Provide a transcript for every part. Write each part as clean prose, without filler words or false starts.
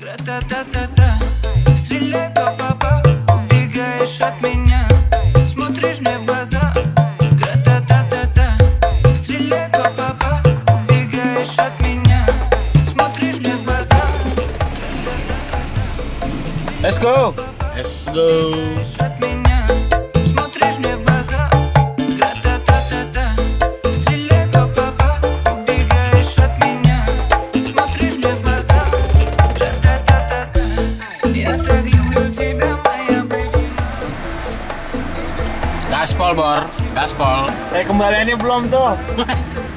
Гра-та-та-та-та, стреляй, па-па-па, убегаешь от меня, смотришь мне в глаза. Гра-та-та-та-та, стреляй, па-па-па, убегаешь от меня, смотришь мне в глаза. Let's go. Let's go. От меня, смотришь мне в глаза. Гра-та-та-та-та, стреляй, па-па-па, убегаешь от меня, смотришь мне в глаза. Гра-та-та-та-та, я так люблю тебя, моя baby. Gaspol, Bor. Gaspol. Kembaliannya belum tuh.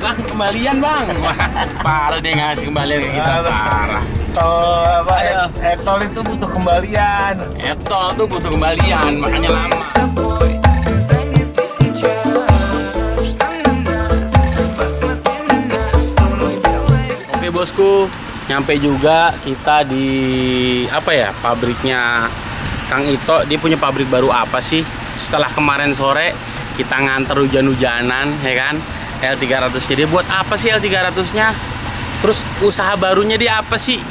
Bang, kembalian, Bang. Parah dia ngasih kembalian ke kita, parah. Oh, apa? Ayo. Etol itu butuh kembalian. Etol tuh butuh kembalian, makanya lama. С тобой занят ты сейчас. Что нам даст? Посмотри на нас, что мы делаем. Oke bosku, nyampe juga kita di apa ya, pabriknya Kang Ito. Dia punya pabrik baru apa sih? Setelah kemarin sore kita nganter hujan-hujanan, ya kan? L300-nya dia buat apa sih L300-nya? Terus usaha barunya dia apa sih?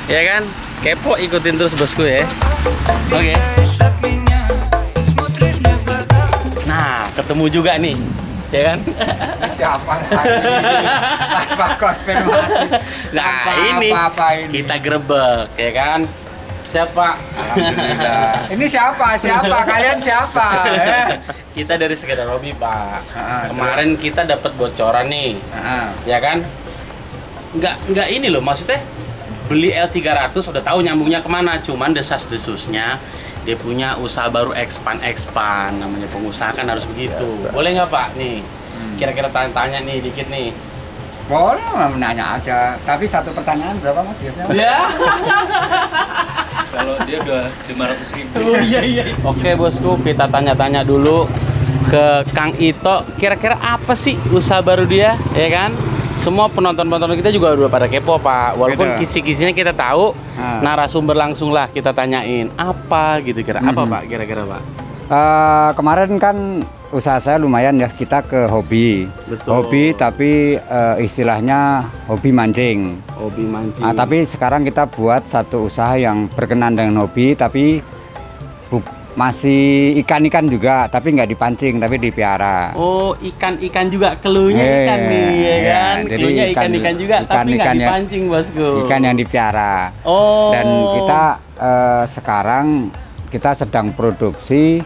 Ya kan? Kepo, ikutin terus bosku ya. Oke. От меня, смотришь мне в глаза. Nah, ketemu juga nih, ya kan? Siapa lagi? Apa konfirmasi? Nah, Apa ini? kita grebek, ya kan? Siapa? Alhamdulillah. Ini siapa? Siapa? Kalian siapa? Kita dari Sekedar Hobi, Pak. Ah, Kemarin kita dapat bocoran nih, ya kan? Nggak ini loh, maksudnya beli L300 udah tahu nyambungnya kemana, cuman desas-desusnya dia punya usaha baru expand, namanya pengusaha kan harus begitu. Boleh nggak Pak nih? Kira-kira tanya-tanya nih dikit nih. Boleh menanya aja. Tapi satu pertanyaan berapa Mas biasanya? Ya. Kalau dia udah 500.000. Oh iya. Oke bosku, kita tanya-tanya dulu ke Kang Ito. Kira-kira apa sih usaha baru dia, ya kan? Semua penonton-penonton kita juga udah pada kepo Pak. Walaupun Gitu. kisi-kisinya kita tahu, narasumber langsung lah kita tanyain apa gitu kira. Apa Pak kira-kira Pak? Kemarin kan usaha saya lumayan ya, kita ke hobi. Betul. Hobi tapi istilahnya hobi mancing. Hobi mancing. Nah, tapi sekarang kita buat satu usaha yang berkenan dengan hobi, tapi masih ikan-ikan juga, tapi nggak dipancing, tapi dipiara. Oh, ikan-ikan juga, keluarnya ikan nih, ya kan? Jadi Keluarnya ikan-ikan juga, tapi nggak dipancing bosku. Ikan yang dipiara. Oh. Dan kita sekarang kita sedang produksi,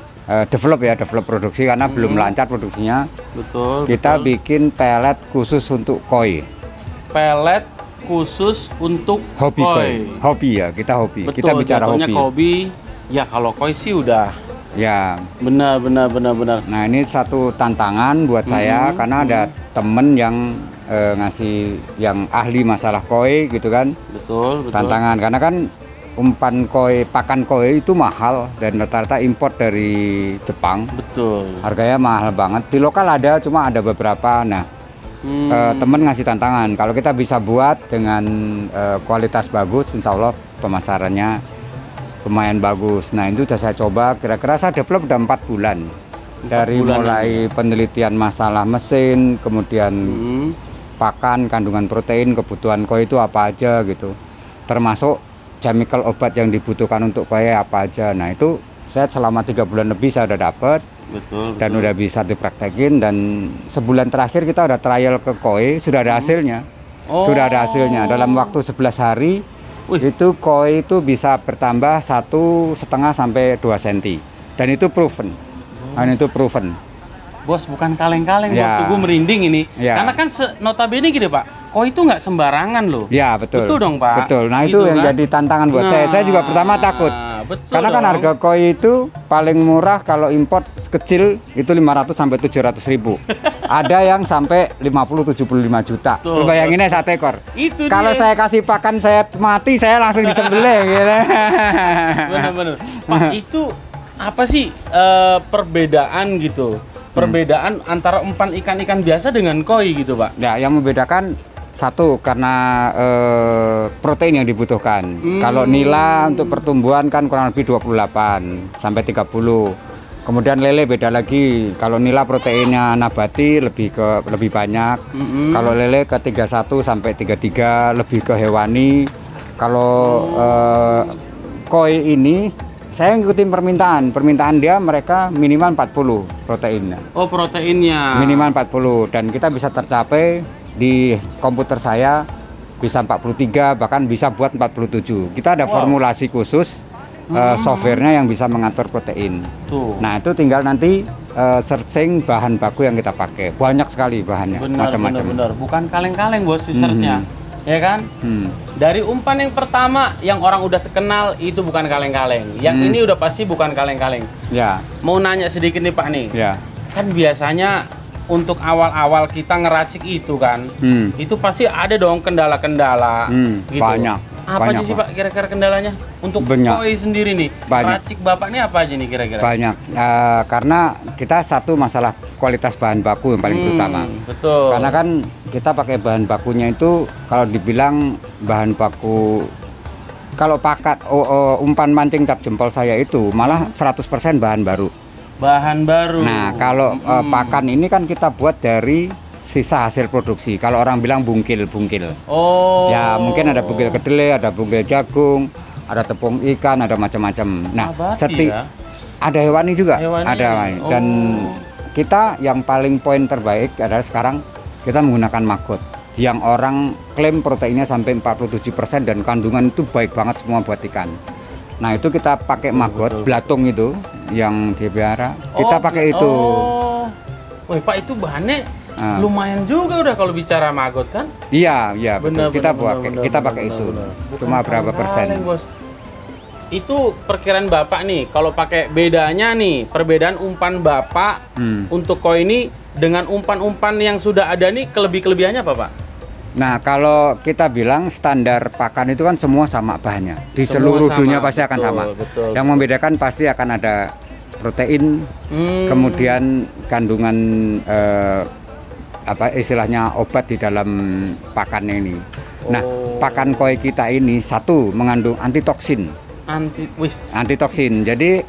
develop produksi karena belum lancar produksinya. Betul. Kita betul. bikin pelet khusus untuk koi. Pelet khusus untuk Hobi koi. Hobi ya, kita hobi. Betul, Kita bicara jatuhnya hobi. Ya kalau koi sih udah Ya. benar. Nah, ini satu tantangan buat saya karena ada temen yang ngasih yang ahli masalah koi gitu kan. Betul. Tantangan karena kan umpan koi, pakan koi itu mahal dan rata-rata import dari Jepang. Betul. Harganya mahal banget. Di lokal ada, cuma ada beberapa. Nah, temen ngasih tantangan. Kalau kita bisa buat dengan kualitas bagus, insya Allah pemasarannya lumayan bagus. Nah, itu sudah saya coba. Kira-kira saya develop udah 4 bulan. Dari mulai penelitian masalah mesin, kemudian pakan, kandungan protein, kebutuhan koi itu apa aja gitu. Termasuk chemical obat yang dibutuhkan untuk koi apa aja. Nah, itu saya selama 3 bulan lebih saya udah dapet. Betul. Dan udah bisa dipraktekin, dan sebulan terakhir kita udah trial ke koi, sudah ada hasilnya. Sudah ada hasilnya dalam waktu 11 hari. Itu koi itu bisa bertambah 1,5 sampai 2 cm, dan itu proven. Dan itu proven. Bos, bukan kaleng-kaleng Ya. bos, gue merinding ini. Ya. Karena kan notabene gini Pak, koi itu nggak sembarangan loh. Ya, betul. Betul dong Pak. Betul. Nah, Gitu itu yang kan? jadi tantangan buat saya. Saya juga pertama takut. Betul Karena kan dong. harga koi itu paling murah kalau import kecil itu 500 sampai 700.000. Ada yang sampai 50-75 juta. Tuh, Lu bayanginnya 1 ekor. Itu Kalau dia. saya kasih pakan saya mati, saya langsung disembelih gitu. Bener. Pak, itu apa sih perbedaan gitu? Perbedaan antara umpan ikan-ikan biasa dengan koi gitu Pak? Ya, yang membedakan satu karena protein yang dibutuhkan. Kalau nila untuk pertumbuhan kan kurang lebih 28 sampai 30. Kemudian lele beda lagi. Kalau nila proteinnya nabati lebih banyak. Kalau lele ke 31 sampai 33 lebih ke hewani. Kalau koi ini saya ngikutin permintaan dia, mereka minimal 40 proteinnya. Oh, proteinnya. Minimal 40 dan kita bisa tercapai di komputer saya bisa 43 bahkan bisa buat 47. Kita ada formulasi khusus softwarenya yang bisa mengatur protein. Tuh. Nah, itu tinggal nanti searching bahan baku yang kita pakai. Banyak sekali bahannya, macam-macam. Benar. Bukan kaleng-kaleng bos researchnya. Ya kan? Dari umpan yang pertama yang orang udah terkenal itu bukan kaleng-kaleng. Yang ini udah pasti bukan kaleng-kaleng. Ya. Mau nanya sedikit nih Pak nih. Ya. Kan biasanya untuk awal-awal kita ngeracik itu kan, itu pasti ada dong kendala-kendala gitu. Banyak. Apa aja banyak, sih Pak kira-kira kendalanya? Untuk Banyak. koi sendiri nih, Banyak. racik Bapak ini apa aja nih kira-kira? Banyak. Karena kita satu masalah kualitas bahan baku yang paling utama. Betul. Karena kan kita pakai bahan bakunya itu kalau dibilang bahan baku, kalau pakat umpan mancing cap jempol saya itu malah 100% bahan baru. Bahan baru. Nah, kalau pakan ini kan kita buat dari sisa hasil produksi. Kalau orang bilang bungkil. Oh. Ya, mungkin ada bungkil kedelai, ada bungkil jagung, ada tepung ikan, ada macam-macam. Nah, ya? ada hewani juga. Hewani. Ada hewani. Dan kita yang paling poin terbaik adalah sekarang kita menggunakan maggot yang orang klaim proteinnya sampai 47% dan kandungan itu baik banget semua buat ikan. Nah, itu kita pakai maggot, belatung itu yang dipiara. Kita pakai itu. Oh. Wih, Pak, itu bahannya lumayan juga udah kalau bicara maggot kan? Iya, betul. Kita pakai itu. Cuma berapa persen? Bos. Itu perkiraan Bapak nih, kalau pakai bedanya nih, perbedaan umpan Bapak untuk koi ini dengan umpan-umpan yang sudah ada nih, kelebihannya apa Pak? Nah, kalau kita bilang standar pakan itu kan semua sama bahannya. Di seluruh dunia pasti akan sama. Betul. Yang membedakan pasti akan ada protein, kemudian kandungan apa istilahnya obat di dalam pakan ini. Nah, pakan koi kita ini satu mengandung antitoksin. Antitoksin. Jadi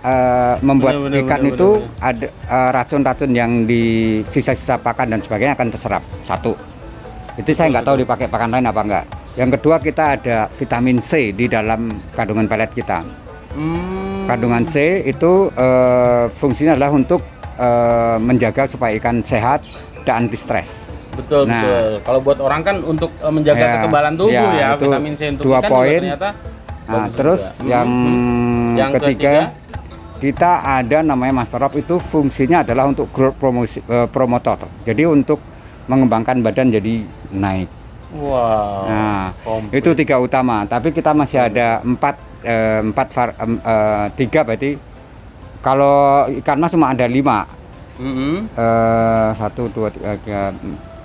membuat ikan itu ada racun-racun yang di sisa-sisa pakan dan sebagainya akan terserap. Satu. Itu saya nggak tahu dipakai pakan lain apa enggak. Yang kedua, kita ada vitamin C di dalam kandungan pelet kita. Kandungan C itu fungsinya adalah untuk menjaga supaya ikan sehat dan anti stres. Betul. Kalau buat orang kan untuk menjaga kekebalan tubuh ya, vitamin C untuk 2 ikan poin. ternyata. Nah, terus yang ketiga, kita ada namanya Master Up, itu fungsinya adalah untuk growth promotor. Jadi untuk mengembangkan badan jadi naik. Wow. Nah, itu 3 utama. Tapi kita masih ada 3 berarti. Kalau ikan mas cuma ada 5. 1, 2, 3,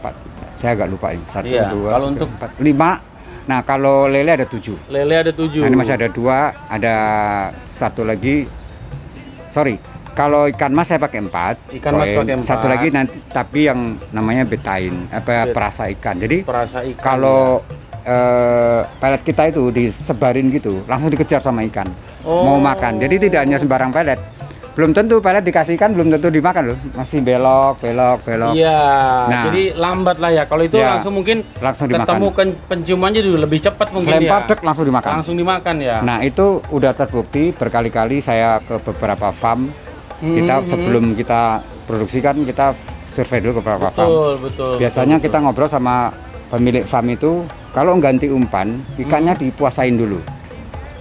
4. Saya agak lupa ini. 1, 2, kalau 3, untuk 4, 5. Nah, kalau lele ada 7. Lele ada 7. Nah, ini masih ada 2, ada 1 lagi. Sorry, kalau ikan mas saya pakai 4. Ikan mas pakai 4. 1 lagi nanti, tapi yang namanya betain, perasa ikan. Jadi perasa ikan. kalau pelet kita itu disebarin gitu, langsung dikejar sama ikan. Mau makan. Jadi tidak hanya sembarang pelet. Belum tentu pelet dikasih ikan, belum tentu dimakan loh. Masih belok. Iya. Nah, jadi lambat lah ya. Kalau itu langsung mungkin ketemu penciumannya dulu lebih cepat mungkin. Lempar dek langsung dimakan. Langsung dimakan ya. Nah, itu udah terbukti berkali-kali saya ke beberapa farm. Kita sebelum kita produksi kan kita survei dulu ke beberapa farm. Betul. Biasanya kita ngobrol sama pemilik farm itu, kalau ganti umpan, ikannya dipuasain dulu.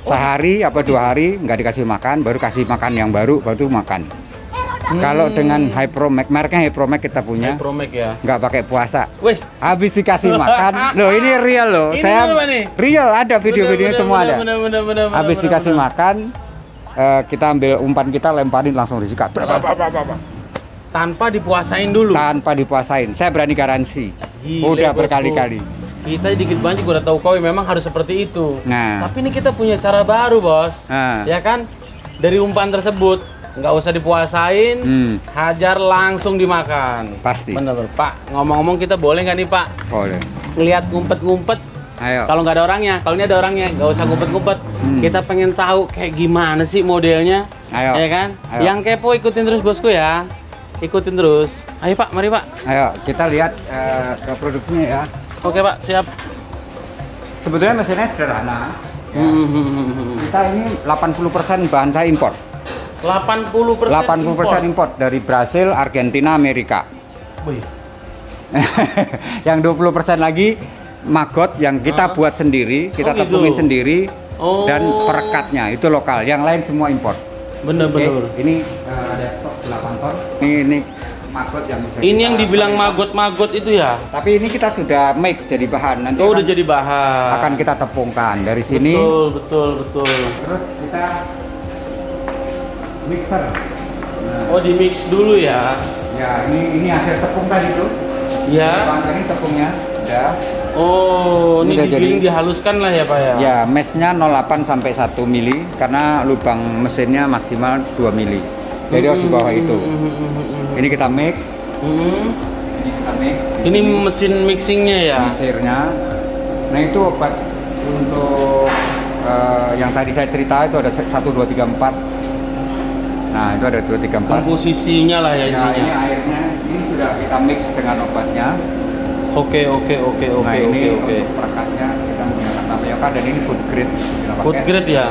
Sehari apa 2 hari nggak dikasih makan, baru kasih makan yang baru makan. Kalau dengan Hypromax, mereknya Hypromax kita punya, Hypromax ya, nggak pakai puasa. Wes, habis dikasih makan, loh ini real loh. Ini saya real, ada video-videonya semua ada. Habis dikasih makan, kita ambil umpan kita lemparin langsung disikat. Tanpa dipuasain dulu. Tanpa dipuasain, saya berani garansi. Udah berkali-kali. Kita dikit banyak udah tahu koi memang harus seperti itu. Nah, tapi ini kita punya cara baru bos. Ya kan, dari umpan tersebut nggak usah dipuasain, hajar langsung dimakan. Pasti. Bener Pak. Ngomong-ngomong kita boleh nggak nih Pak? Boleh. Ngelihat ngumpet-ngumpet. Ayo. Kalau nggak ada orangnya, kalau ini ada orangnya, nggak usah ngumpet-ngumpet. Kita pengen tahu kayak gimana sih modelnya. Ayo. Ya kan? Ayo. Yang kepo ikutin terus bosku ya. Ikutin terus. Ayo Pak, mari Pak. Ayo kita lihat ke produksinya ya. Oke Pak, siap. Sebetulnya mesinnya sederhana. Ya. Kita ini 80% bahan saya impor. 80% 80% impor dari Brasil, Argentina, Amerika. Wih. Yang 20% lagi maggot yang kita buat sendiri, kita gitu. tepungin sendiri, Oh. dan perekatnya itu lokal. Yang lain semua impor. Bener-bener. Oke, ini ada stok 8 ton. Ini maggot yang bisa Ini kita yang dibilang pakai. maggot-maggot itu ya? Tapi ini kita sudah mix jadi bahan. Nanti Oh, udah akan, jadi bahan. akan kita tepungkan dari sini. Betul. Terus kita mixer. Nah, Oh, di mix dulu ya? ya ini hasil tepung tadi tuh. Ya. Bahan tadi tepungnya udah. Oh, ini Udah digiling jadi. dihaluskan lah ya Pak ya? Ya, mesnya 0,8 sampai 1 mili karena lubang mesinnya maksimal 2 mili. Jadi harus di bawah itu. Ini kita mix. Ini kita mix. Di Ini sini mesin mixingnya ya? misirnya. Nah, itu obat untuk yang tadi saya cerita itu ada 1 2 3 4. Nah, itu ada 2 3 4. Komposisinya lah ya Nah, ini intinya. airnya ini sudah kita mix dengan obatnya. Oke. Nah, ini untuk perekatnya kita menggunakan tapioka dan ini food grade. Kita pakai. Food grade ya?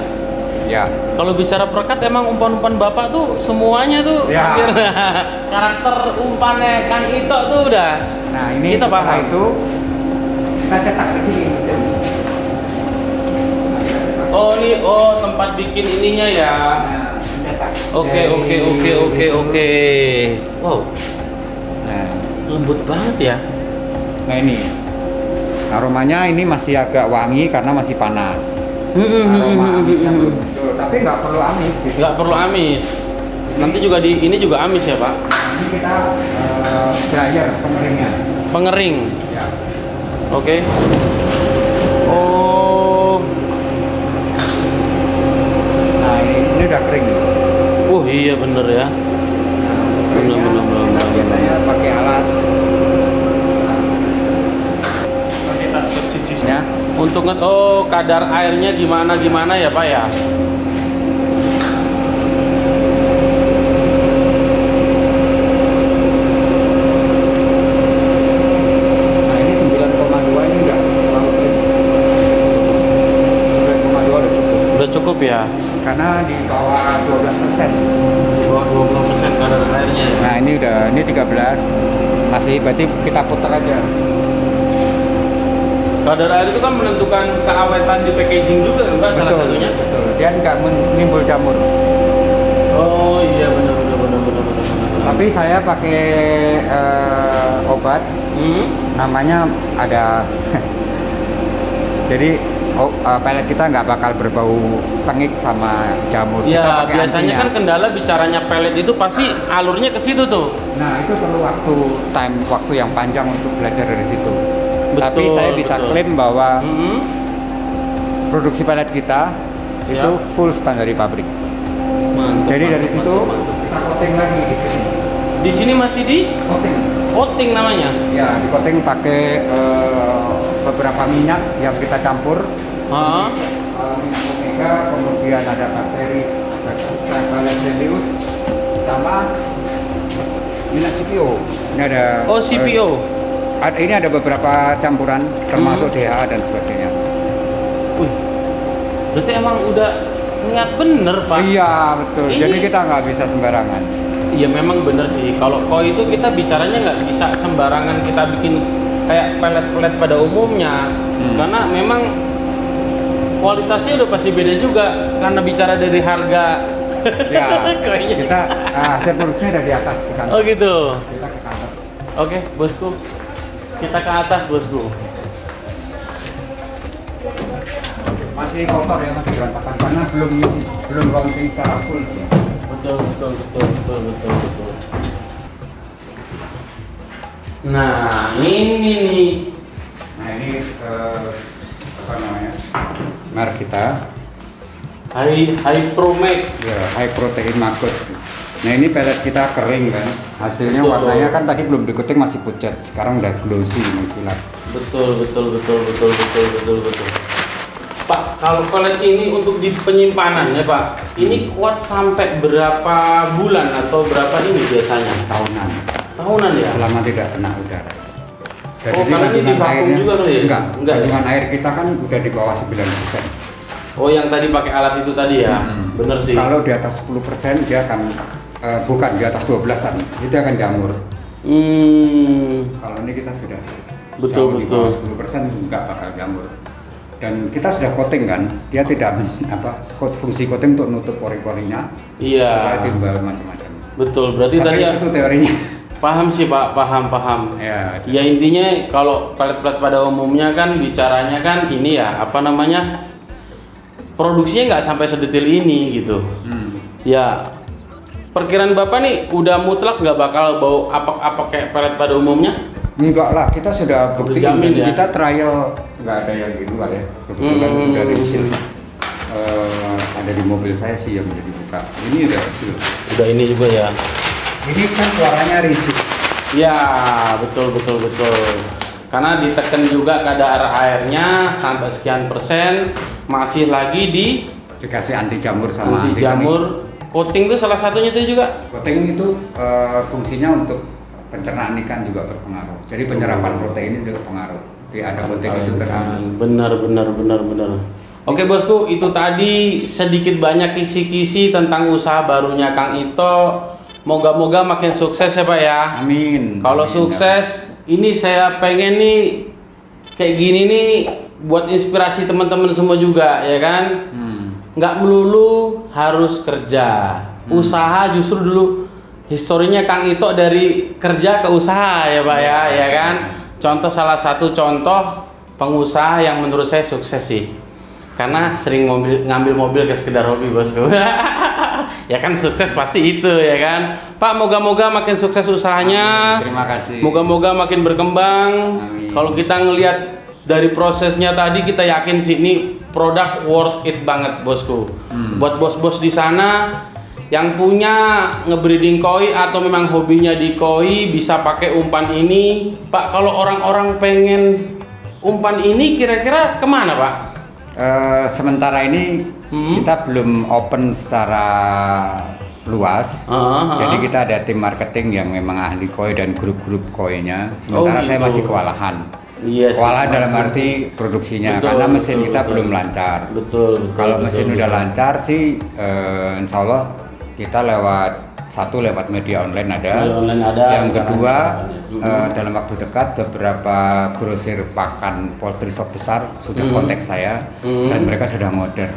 Ya. Kalau bicara perekat emang umpan-umpan Bapak tuh semuanya tuh Ya. hampir karakter umpannya Kang Ito tuh udah. Nah, ini Kita setelah paham. itu kita cetak di sini mesin. Oh, ini tempat bikin ininya ya. Nah, mencetak. Oke. Wow, Nah, lembut banget ya. nah ini aromanya ini masih agak wangi karena masih panas. Aroma amisnya belum muncul, tapi nggak perlu amis. Gitu. Nggak perlu amis. Nanti juga ini juga amis ya Pak? Ini kita dryer pengeringnya. Pengering. Ya. Oke. Oh. Nah, ini udah kering. Iya bener ya. Keringnya Benar. kita biasanya pakai alat. Ya. Untuk kadar airnya gimana ya Pak ya? Nah, ini 9,2 ini udah terlalu kering. 9,2 udah cukup. Udah cukup ya? Karena di bawah 12%. Di bawah 20% kadar airnya ya? Nah, ini 13. Masih berarti kita putar aja. Kadar air itu kan menentukan keawetan di packaging juga kan Pak, salah satunya? Betul. Dia nggak menimbul jamur. Oh iya benar. Tapi saya pakai obat namanya ada. Jadi pelet kita nggak bakal berbau tengik sama jamur. Kita Ya pakai biasanya antinya. kan kendala bicaranya pelet itu pasti alurnya ke situ tuh. Nah, itu perlu waktu yang panjang untuk belajar dari situ. Betul, Tapi saya bisa betul. klaim bahwa Mm-hmm. produksi pelet kita Siap. itu full standar dari pabrik. Mantap, Jadi dari mantap, situ mantap. kita coating lagi di sini. Di sini masih di Coating. coating namanya. Ya, di coating pakai beberapa minyak yang kita campur. Hah? Minyak omega, kemudian ada bakteri Bacillus sama minyak CPO. Ini ada Oh CPO. ini ada beberapa campuran termasuk DHA dan sebagainya. Wih, berarti emang udah niat bener Pak. Iya, betul. Ini- Jadi kita nggak bisa sembarangan. Iya memang bener sih. Kalau koi itu kita bicaranya nggak bisa sembarangan kita bikin kayak pelet-pelet pada umumnya, karena memang kualitasnya udah pasti beda juga karena bicara dari harga. Ya, Koinya. kita hasil produksinya ada di atas di kantor. Oh gitu. Kita ke kantor. Oke bosku, kita ke atas bosku. Masih kotor ya, masih berantakan karena belum launching secara full sih. Betul. Nah ini nih. Nah, ini apa namanya? Merek kita. High Pro Max. Ya, high protein maggot. Nah, ini pelet kita kering kan. Hasilnya Betul. warnanya kan tadi belum dikuting masih pucat. Sekarang udah glossy mengkilat. Betul. Pak, kalau pelet ini untuk di penyimpanan ya Pak, ini kuat sampai berapa bulan atau berapa ini biasanya? Tahunan. Tahunan ya? Selama tidak kena udara. Dan Oh, karena ini kandungan divakum airnya- juga kali ya? Enggak, Enggak ya? kandungan air kita kan udah di bawah 9%. Oh, yang tadi pakai alat itu tadi ya? Bener sih. Kalau di atas 10% dia akan bukan di atas 12-an, itu akan jamur. Kalau ini kita sudah Betul, jauh di bawah 10% nggak bakal jamur. Dan kita sudah coating kan, dia tidak fungsi coating untuk nutup pori-porinya. Iya. Supaya timbal macam-macam. Betul, berarti Sampai tadi itu teorinya. paham sih Pak, paham. Ya, Ya intinya kalau pelet-pelet pada umumnya kan bicaranya kan ini ya, apa namanya, produksinya nggak sampai sedetail ini gitu. Ya, perkiraan Bapak nih udah mutlak nggak bakal bau apa kayak pelet pada umumnya? Enggak lah, kita sudah buktikan jamin ya? kita trial nggak ada yang di luar ya. Kebetulan udah di seal. Ada di mobil saya sih yang jadi buka. Ini udah seal. Udah ini juga ya. Ini kan suaranya rigid. Ya, betul. Karena ditekan juga kadar airnya sampai sekian persen, masih lagi Dikasih anti jamur sama anti jamur. Coating itu salah satunya itu juga. Coating itu fungsinya untuk pencernaan ikan juga berpengaruh. Jadi penyerapan protein juga berpengaruh. Jadi ada coating itu tersebut. Benar. Oke bosku, itu tadi sedikit banyak kisi-kisi tentang usaha barunya Kang Ito. Moga-moga makin sukses ya Pak ya. Amin. Kalau Amin, sukses, ini saya pengen nih kayak gini nih buat inspirasi teman-teman semua juga ya kan. Nggak melulu harus kerja. Usaha justru dulu historinya Kang Ito dari kerja ke usaha ya Pak ya kan. Salah satu contoh pengusaha yang menurut saya sukses sih. Karena sering ngambil mobil ke sekedar hobi bosku. Ya kan sukses pasti itu ya kan. Pak, moga-moga makin sukses usahanya. Amin. Terima kasih. Moga-moga makin berkembang. Kalau kita ngelihat dari prosesnya tadi, kita yakin sih ini produk worth it banget bosku. Buat bos-bos di sana yang punya ngebreeding koi atau memang hobinya di koi, bisa pakai umpan ini. Pak, kalau orang-orang pengen umpan ini kira-kira kemana Pak? Sementara ini kita belum open secara luas. Jadi kita ada tim marketing yang memang ahli koi dan grup-grup koinya. Sementara saya masih kewalahan. Kewalahan dalam arti produksinya, karena mesin kita belum lancar. Betul. Kalau mesin udah lancar sih, insya Allah kita lewat media online ada. Yang kedua, dalam waktu dekat beberapa grosir pakan poultry shop besar sudah kontak saya dan mereka sudah order.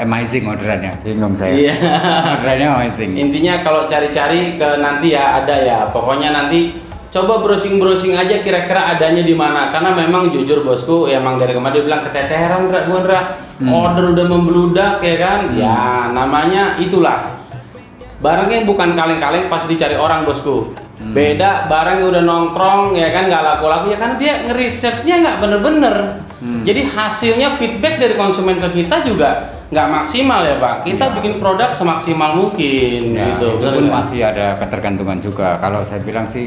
Amazing orderannya, bingung saya. Orderannya amazing. Intinya kalau cari-cari ke nanti ya ada ya. Pokoknya nanti coba browsing aja kira-kira adanya di mana. Karena memang jujur bosku, emang dari kemarin dia bilang keteteran order udah membludak ya kan. Ya namanya itulah. Barangnya bukan kaleng-kaleng pas dicari orang bosku. Beda barang yang udah nongkrong ya kan, nggak laku-laku ya kan, dia ngerisetnya nggak bener-bener. Jadi hasilnya feedback dari konsumen ke kita juga nggak maksimal ya Pak. Kita bikin produk semaksimal mungkin gitu. Itu pun masih ada ketergantungan juga. Kalau saya bilang sih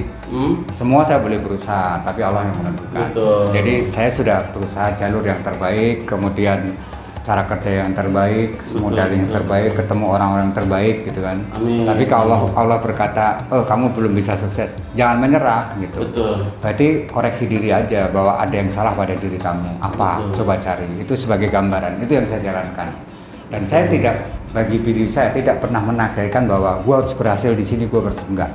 semua saya boleh berusaha, tapi Allah yang menentukan. Jadi saya sudah berusaha jalur yang terbaik, kemudian cara kerja yang terbaik, modal yang terbaik, ketemu orang-orang terbaik gitu kan. Tapi kalau Allah berkata, oh kamu belum bisa sukses, jangan menyerah gitu. Berarti koreksi diri aja bahwa ada yang salah pada diri kamu. Apa? Coba cari. Itu sebagai gambaran. Itu yang saya jalankan. Dan saya tidak, bagi diri saya tidak pernah menargetkan bahwa gue harus berhasil di sini, gue harus enggak.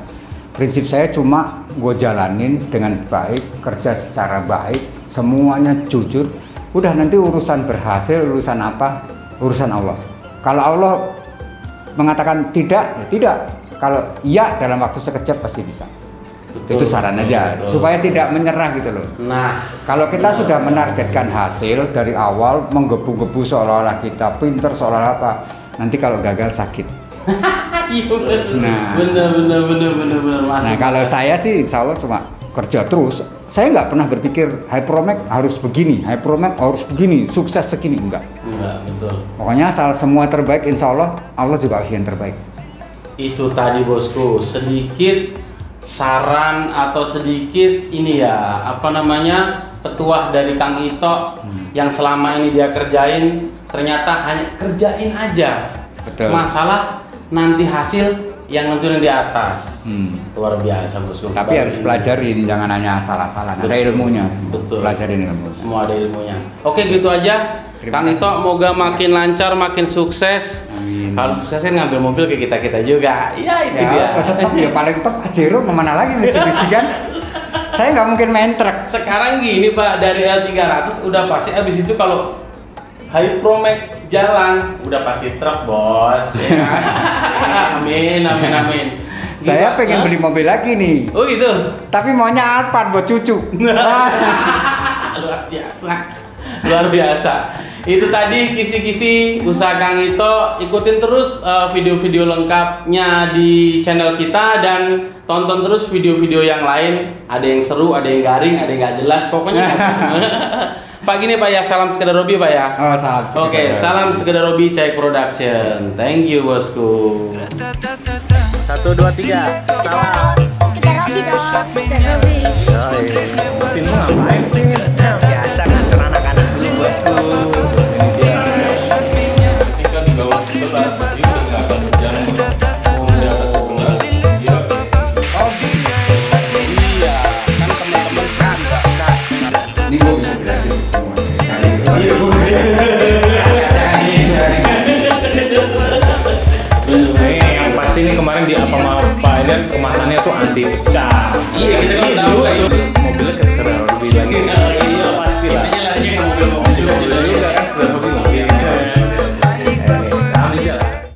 Prinsip saya cuma gue jalanin dengan baik, kerja secara baik, semuanya jujur. Udah nanti urusan berhasil, urusan apa, urusan Allah. Kalau Allah mengatakan tidak, ya tidak. Kalau iya dalam waktu sekejap pasti bisa. Itu saran aja, supaya tidak menyerah gitu loh. Nah, kalau kita sudah menargetkan hasil dari awal, menggebu-gebu seolah-olah kita pinter, seolah-olah apa, nanti kalau gagal sakit. Nah, kalau saya sih insya Allah cuma kerja terus. Saya nggak pernah berpikir Hypromax harus begini, Hypromax harus begini, sukses segini, enggak. Betul. Pokoknya asal semua terbaik, insya Allah juga kasih yang terbaik. Itu tadi bosku, sedikit saran atau sedikit ini ya, apa namanya, petuah dari Kang Ito yang selama ini dia kerjain, ternyata hanya kerjain aja. Betul. Masalah nanti hasil yang nentuin di atas. Luar biasa bosku. Tapi harus pelajarin, jangan hanya salah-salah. Ada ilmunya. Betul. Pelajarin ilmu. Semua ada ilmunya. Oke, gitu aja. Kang Ito, moga makin lancar, makin sukses. Amin. Kalau sukses kan ngambil mobil ke kita juga. Iya itu dia. Tetap ya paling top Pajero kemana lagi Mitsubishi kan? Saya nggak mungkin main truk. Sekarang gini Pak, dari L300 udah pasti abis itu kalau Hypro Max jalan udah pasti truk bos. Ya. Amin, amin, amin. Saya Gila, pengen Hah? beli mobil lagi nih. Oh gitu. Tapi maunya Alphard buat cucu. Luar biasa. Luar biasa. Itu tadi kisi-kisi usaha Kang Ito. Ikutin terus video-video lengkapnya di channel kita dan tonton terus video-video yang lain. Ada yang seru, ada yang garing, ada yang nggak jelas. Pokoknya Pak gini Pak ya, salam sekedar hobi Pak ya. Oh, salam. Oke, salam sekedar hobi Cahik Production. Thank you bosku. 1, 2, 3. Salam. Sekedar hobi dong, sekedar hobi. Timmu ngapain? Biasa kan anak-anak dulu bosku.